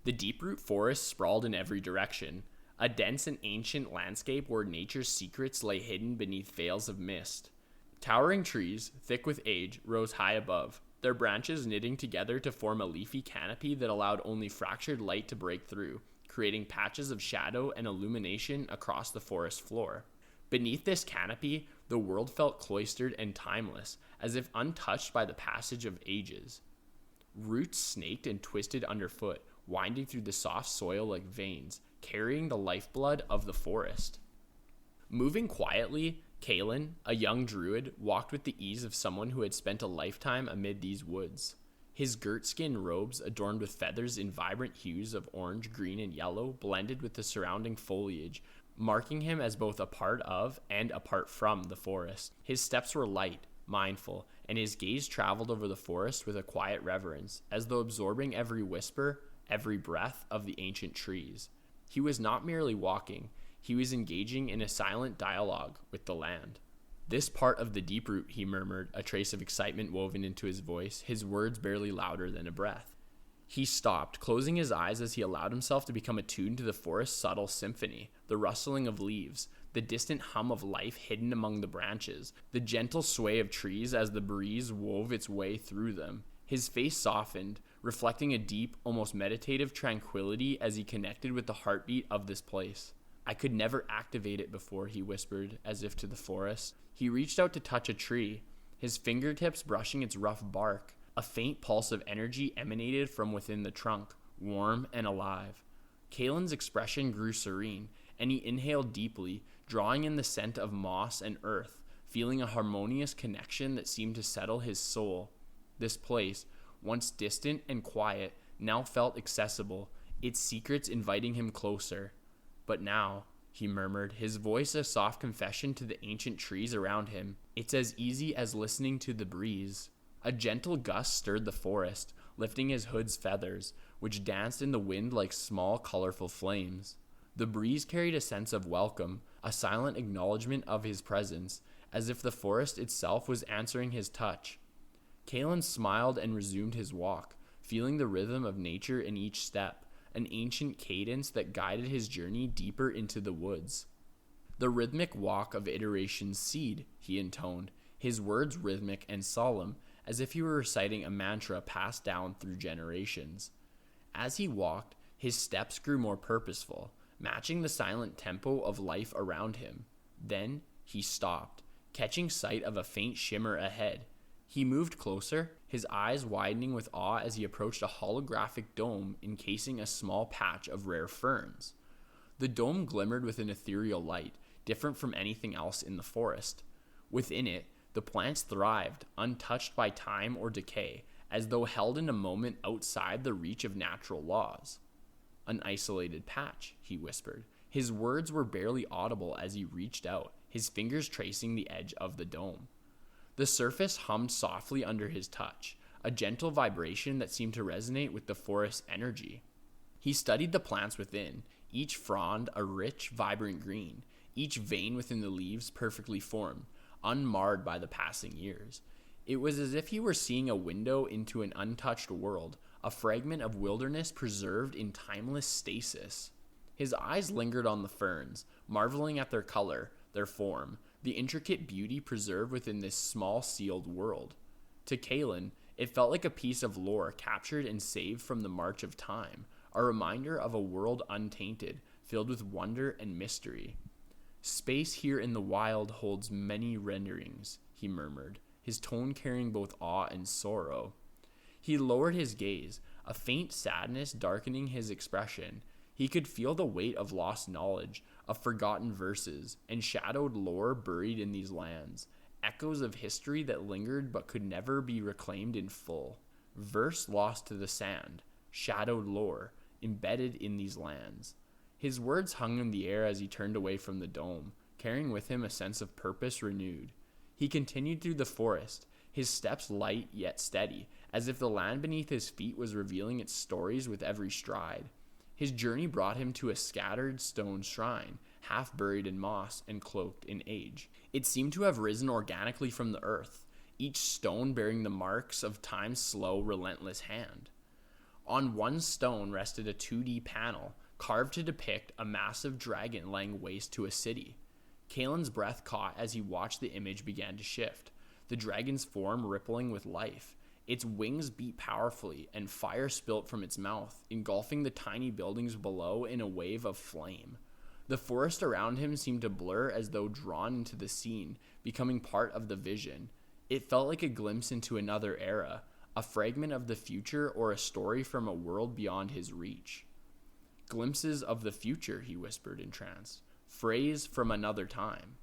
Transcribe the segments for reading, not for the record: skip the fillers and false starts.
The Deeproot forest sprawled in every direction, a dense and ancient landscape where nature's secrets lay hidden beneath veils of mist. Towering trees, thick with age, rose high above, their branches knitting together to form a leafy canopy that allowed only fractured light to break through, creating patches of shadow and illumination across the forest floor. Beneath this canopy, the world felt cloistered and timeless, as if untouched by the passage of ages. Roots snaked and twisted underfoot, winding through the soft soil like veins, carrying the lifeblood of the forest. Moving quietly, Kalen, a young druid, walked with the ease of someone who had spent a lifetime amid these woods. His girt-skin robes, adorned with feathers in vibrant hues of orange, green, and yellow, blended with the surrounding foliage, marking him as both a part of and apart from the forest. His steps were light, mindful, and his gaze traveled over the forest with a quiet reverence, as though absorbing every whisper, every breath of the ancient trees. He was not merely walking, he was engaging in a silent dialogue with the land. "This part of the Deeproot," he murmured, a trace of excitement woven into his voice, his words barely louder than a breath. He stopped, closing his eyes as he allowed himself to become attuned to the forest's subtle symphony, the rustling of leaves, the distant hum of life hidden among the branches, the gentle sway of trees as the breeze wove its way through them. His face softened, reflecting a deep, almost meditative tranquility as he connected with the heartbeat of this place. "I could never activate it before," he whispered, as if to the forest. He reached out to touch a tree, his fingertips brushing its rough bark. A faint pulse of energy emanated from within the trunk, warm and alive. Kalen's expression grew serene, and he inhaled deeply, drawing in the scent of moss and earth, feeling a harmonious connection that seemed to settle his soul. This place, once distant and quiet, now felt accessible, its secrets inviting him closer. "But now," he murmured, his voice a soft confession to the ancient trees around him, "it's as easy as listening to the breeze." A gentle gust stirred the forest, lifting his hood's feathers, which danced in the wind like small, colorful flames. The breeze carried a sense of welcome, a silent acknowledgement of his presence, as if the forest itself was answering his touch. Kalen smiled and resumed his walk, feeling the rhythm of nature in each step, an ancient cadence that guided his journey deeper into the woods. "The rhythmic walk of iteration's seed," he intoned, his words rhythmic and solemn, as if he were reciting a mantra passed down through generations. As he walked, his steps grew more purposeful, matching the silent tempo of life around him. Then he stopped, catching sight of a faint shimmer ahead. He moved closer, his eyes widening with awe as he approached a holographic dome encasing a small patch of rare ferns. The dome glimmered with an ethereal light, different from anything else in the forest. Within it, the plants thrived, untouched by time or decay, as though held in a moment outside the reach of natural laws. "An isolated patch," he whispered. His words were barely audible as he reached out, his fingers tracing the edge of the dome. The surface hummed softly under his touch, a gentle vibration that seemed to resonate with the forest's energy. He studied the plants within, each frond a rich, vibrant green, each vein within the leaves perfectly formed, unmarred by the passing years. It was as if he were seeing a window into an untouched world, a fragment of wilderness preserved in timeless stasis. His eyes lingered on the ferns, marveling at their color, their form, the intricate beauty preserved within this small sealed world. To Kalen, it felt like a piece of lore captured and saved from the march of time, a reminder of a world untainted, filled with wonder and mystery. "Space here in the wild holds many renderings," he murmured, his tone carrying both awe and sorrow. He lowered his gaze, a faint sadness darkening his expression. He could feel the weight of lost knowledge, of forgotten verses, and shadowed lore buried in these lands, echoes of history that lingered but could never be reclaimed in full. Verse lost to the sand, shadowed lore, embedded in these lands. His words hung in the air as he turned away from the dome, carrying with him a sense of purpose renewed. He continued through the forest, his steps light yet steady, as if the land beneath his feet was revealing its stories with every stride. His journey brought him to a scattered stone shrine, half buried in moss and cloaked in age. It seemed to have risen organically from the earth, each stone bearing the marks of time's slow, relentless hand. On one stone rested a 2D panel, carved to depict a massive dragon laying waste to a city. Kalen's breath caught as he watched the image begin to shift, the dragon's form rippling with life. Its wings beat powerfully, and fire spilt from its mouth, engulfing the tiny buildings below in a wave of flame. The forest around him seemed to blur as though drawn into the scene, becoming part of the vision. It felt like a glimpse into another era, a fragment of the future or a story from a world beyond his reach. Glimpses of the future, he whispered in trance. Phrase from another time.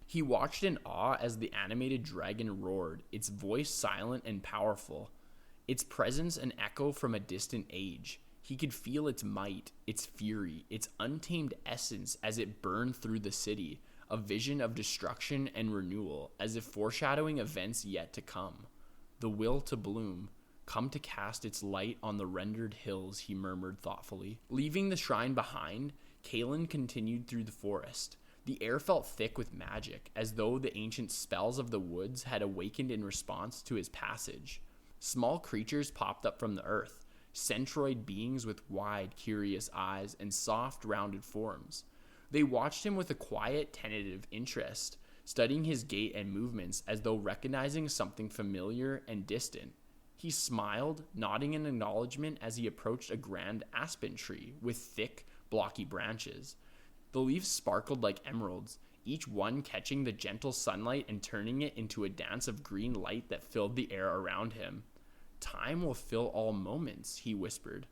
He watched in awe as the animated dragon roared, its voice silent and powerful, its presence an echo from a distant age. He could feel its might, its fury, its untamed essence as it burned through the city, a vision of destruction and renewal, as if foreshadowing events yet to come. The will to bloom, come to cast its light on the rendered hills, he murmured thoughtfully. Leaving the shrine behind, Kalen continued through the forest. The air felt thick with magic, as though the ancient spells of the woods had awakened in response to his passage. Small creatures popped up from the earth, centroid beings with wide, curious eyes and soft, rounded forms. They watched him with a quiet, tentative interest, studying his gait and movements as though recognizing something familiar and distant. He smiled, nodding in acknowledgement as he approached a grand aspen tree with thick, blocky branches. The leaves sparkled like emeralds, each one catching the gentle sunlight and turning it into a dance of green light that filled the air around him. Time will fill all moments, he whispered.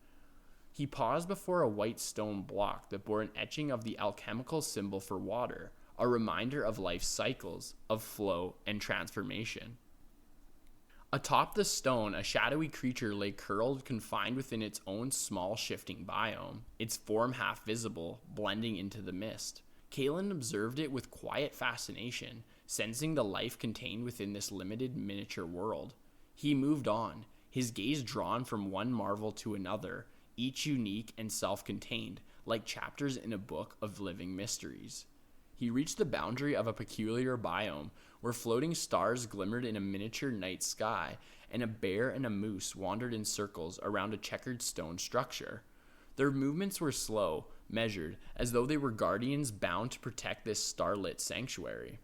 He paused before a white stone block that bore an etching of the alchemical symbol for water, a reminder of life's cycles, of flow and transformation. Atop the stone, a shadowy creature lay curled, confined within its own small shifting biome, its form half visible, blending into the mist. Kalen observed it with quiet fascination, sensing the life contained within this limited miniature world. He moved on, his gaze drawn from one marvel to another, each unique and self-contained, like chapters in a book of living mysteries. He reached the boundary of a peculiar biome, where floating stars glimmered in a miniature night sky, and a bear and a moose wandered in circles around a checkered stone structure. Their movements were slow, measured, as though they were guardians bound to protect this starlit sanctuary.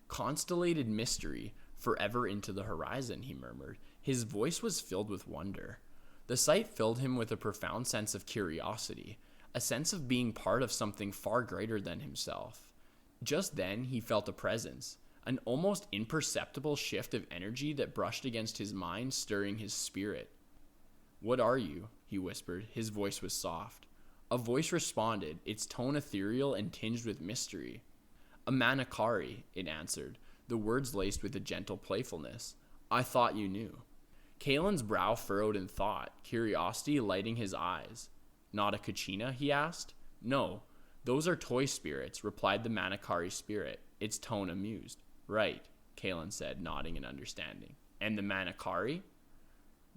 Constellated mystery, forever into the horizon, he murmured. His voice was filled with wonder. The sight filled him with a profound sense of curiosity, a sense of being part of something far greater than himself. Just then, he felt a presence, an almost imperceptible shift of energy that brushed against his mind, stirring his spirit. "What are you?" he whispered. His voice was soft. A voice responded, its tone ethereal and tinged with mystery. "A Manakari," it answered, the words laced with a gentle playfulness. "I thought you knew." Kalen's brow furrowed in thought, curiosity lighting his eyes. "Not a Kachina?" he asked. "No, those are toy spirits," replied the Manakari spirit, its tone amused. "Right," Kalen said, nodding in understanding. "And the Manakari?"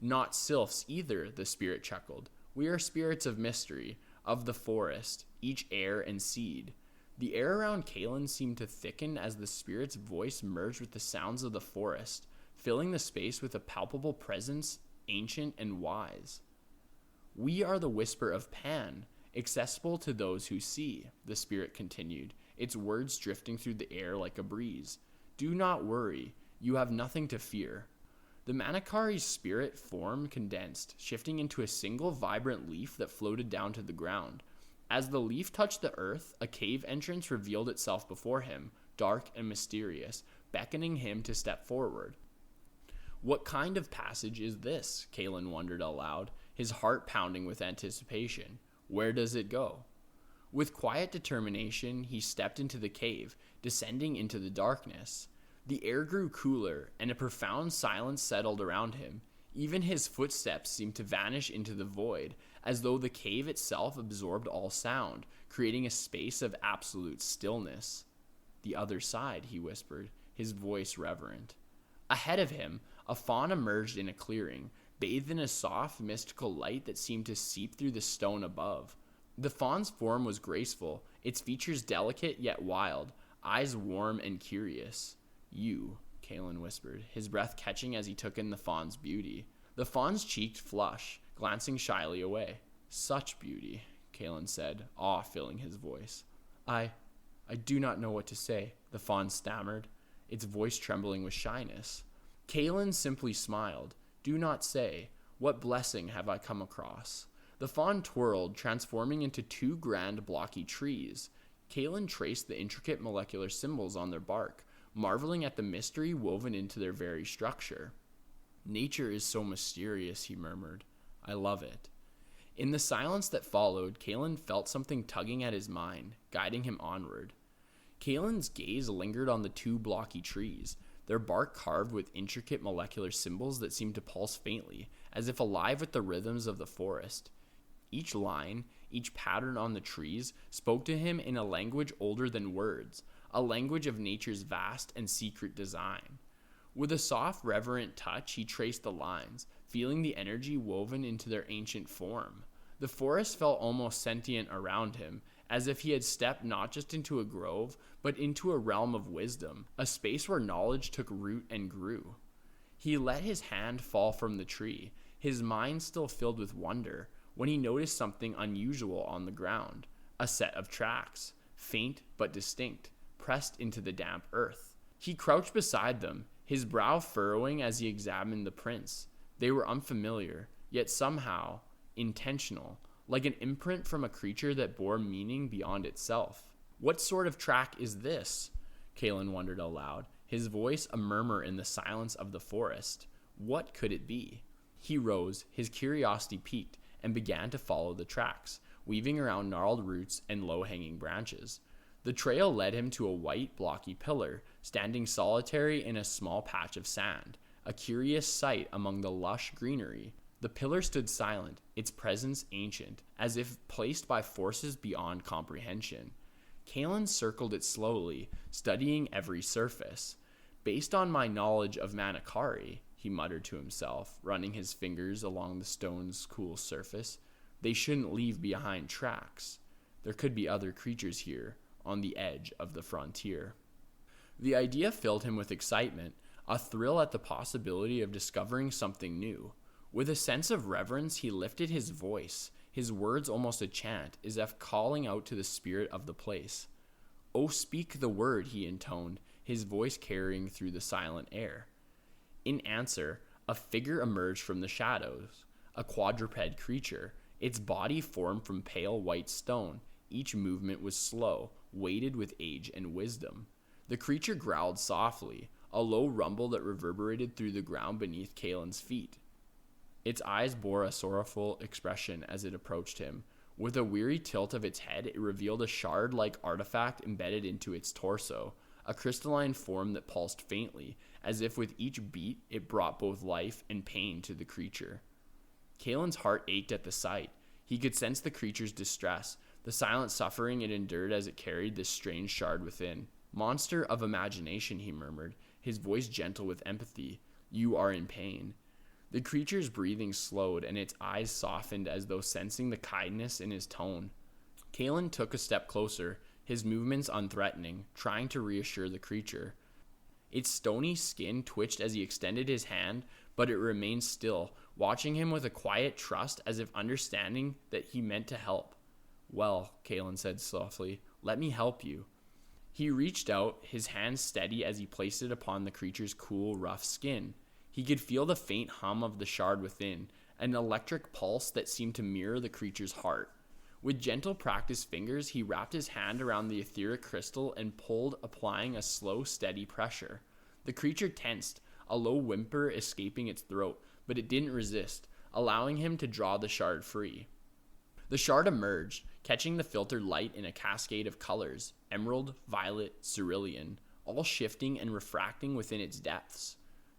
"Not sylphs either," the spirit chuckled. "We are spirits of mystery, of the forest, each air and seed." The air around Kalen seemed to thicken as the spirit's voice merged with the sounds of the forest, filling the space with a palpable presence, ancient and wise. "We are the whisper of Pan, accessible to those who see," the spirit continued, its words drifting through the air like a breeze. "Do not worry, you have nothing to fear." The Manakari's spirit form condensed, shifting into a single vibrant leaf that floated down to the ground. As the leaf touched the earth, a cave entrance revealed itself before him, dark and mysterious, beckoning him to step forward. "What kind of passage is this?" Kalen wondered aloud, his heart pounding with anticipation. "Where does it go?" With quiet determination, he stepped into the cave, descending into the darkness. The air grew cooler, and a profound silence settled around him. Even his footsteps seemed to vanish into the void, as though the cave itself absorbed all sound, creating a space of absolute stillness. "The other side," he whispered, his voice reverent. Ahead of him, a fawn emerged in a clearing, bathed in a soft, mystical light that seemed to seep through the stone above. The fawn's form was graceful, its features delicate yet wild, eyes warm and curious. "You," Kalen whispered, his breath catching as he took in the fawn's beauty. The fawn's cheeks flushed, glancing shyly away. "Such beauty," Kalen said, awe filling his voice. I do not know what to say," the fawn stammered, its voice trembling with shyness. Kalen simply smiled. "Do not say. What blessing have I come across?" The fawn twirled, transforming into two grand blocky trees. Kalen traced the intricate molecular symbols on their bark, marveling at the mystery woven into their very structure. "Nature is so mysterious," he murmured. "I love it." In the silence that followed, Kalen felt something tugging at his mind, guiding him onward. Kalen's gaze lingered on the two blocky trees, their bark carved with intricate molecular symbols that seemed to pulse faintly, as if alive with the rhythms of the forest. Each line, each pattern on the trees, spoke to him in a language older than words, a language of nature's vast and secret design. With a soft, reverent touch, he traced the lines, feeling the energy woven into their ancient form. The forest felt almost sentient around him, as if he had stepped not just into a grove, but into a realm of wisdom, a space where knowledge took root and grew. He let his hand fall from the tree, his mind still filled with wonder, when he noticed something unusual on the ground, a set of tracks, faint but distinct, pressed into the damp earth. He crouched beside them, his brow furrowing as he examined the prints. They were unfamiliar, yet somehow intentional, like an imprint from a creature that bore meaning beyond itself. "What sort of track is this?" Kalen wondered aloud, his voice a murmur in the silence of the forest. What could it be? He rose, his curiosity piqued, and began to follow the tracks, weaving around gnarled roots and low-hanging branches. The trail led him to a white, blocky pillar, standing solitary in a small patch of sand, a curious sight among the lush greenery. The pillar stood silent, its presence ancient, as if placed by forces beyond comprehension. Kalen circled it slowly, studying every surface. "Based on my knowledge of Manakari," he muttered to himself, running his fingers along the stone's cool surface, "they shouldn't leave behind tracks. There could be other creatures here, on the edge of the frontier." The idea filled him with excitement, a thrill at the possibility of discovering something new. With a sense of reverence, he lifted his voice, his words almost a chant, as if calling out to the spirit of the place. "Oh, speak the word," he intoned, his voice carrying through the silent air. In answer, a figure emerged from the shadows, a quadruped creature, its body formed from pale white stone. Each movement was slow, weighted with age and wisdom. The creature growled softly, a low rumble that reverberated through the ground beneath Kalen's feet. Its eyes bore a sorrowful expression as it approached him. With a weary tilt of its head, it revealed a shard-like artifact embedded into its torso, a crystalline form that pulsed faintly, as if with each beat it brought both life and pain to the creature. Kalen's heart ached at the sight. He could sense the creature's distress, the silent suffering it endured as it carried this strange shard within. "Monster of imagination," he murmured, his voice gentle with empathy. "You are in pain." The creature's breathing slowed, and its eyes softened as though sensing the kindness in his tone. Kalen took a step closer, his movements unthreatening, trying to reassure the creature. Its stony skin twitched as he extended his hand, but it remained still, watching him with a quiet trust as if understanding that he meant to help. "Well," Kalen said softly, "let me help you." He reached out, his hand steady as he placed it upon the creature's cool, rough skin. He could feel the faint hum of the shard within, an electric pulse that seemed to mirror the creature's heart. With gentle practiced fingers, he wrapped his hand around the etheric crystal and pulled, applying a slow, steady pressure. The creature tensed, a low whimper escaping its throat, but it didn't resist, allowing him to draw the shard free. The shard emerged, catching the filtered light in a cascade of colors, emerald, violet, cerulean, all shifting and refracting within its depths.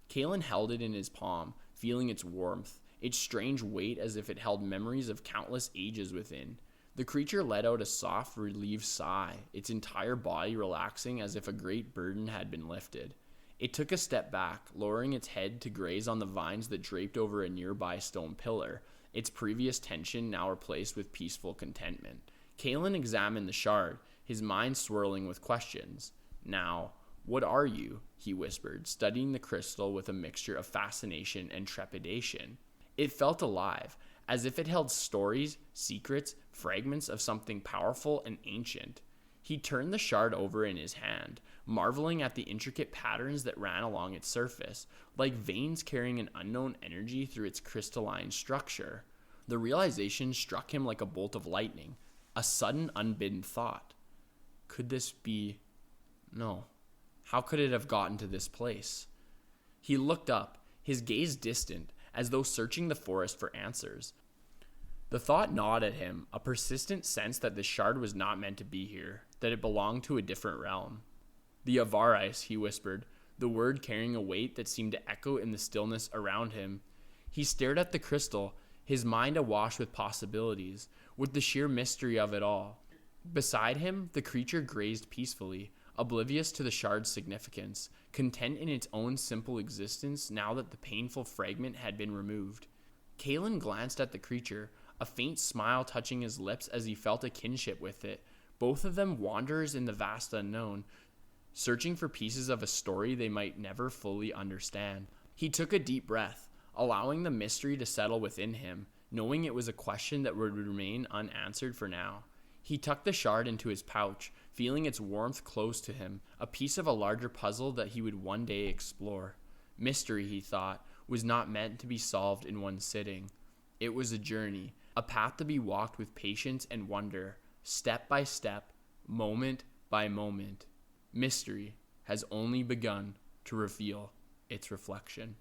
Kalen held it in his palm, feeling its warmth, its strange weight as if it held memories of countless ages within. The creature let out a soft, relieved sigh, its entire body relaxing as if a great burden had been lifted. It took a step back, lowering its head to graze on the vines that draped over a nearby stone pillar, its previous tension now replaced with peaceful contentment. Kalen examined the shard, his mind swirling with questions. "Now, what are you?" he whispered, studying the crystal with a mixture of fascination and trepidation. It felt alive, as if it held stories, secrets, fragments of something powerful and ancient. He turned the shard over in his hand, marveling at the intricate patterns that ran along its surface, like veins carrying an unknown energy through its crystalline structure. The realization struck him like a bolt of lightning, a sudden unbidden thought. Could this be... No. How could it have gotten to this place? He looked up, his gaze distant, as though searching the forest for answers. The thought gnawed at him, a persistent sense that the shard was not meant to be here, that it belonged to a different realm. The Avarais, he whispered, the word carrying a weight that seemed to echo in the stillness around him. He stared at the crystal, his mind awash with possibilities, with the sheer mystery of it all. Beside him, the creature grazed peacefully, oblivious to the shard's significance, content in its own simple existence now that the painful fragment had been removed. Kalen glanced at the creature, a faint smile touching his lips as he felt a kinship with it, both of them wanderers in the vast unknown, searching for pieces of a story they might never fully understand. He took a deep breath, allowing the mystery to settle within him, knowing it was a question that would remain unanswered for now. He tucked the shard into his pouch, feeling its warmth close to him, a piece of a larger puzzle that he would one day explore. Mystery, he thought, was not meant to be solved in one sitting. It was a journey, a path to be walked with patience and wonder, step by step, moment by moment. Mystery has only begun to reveal its reflection.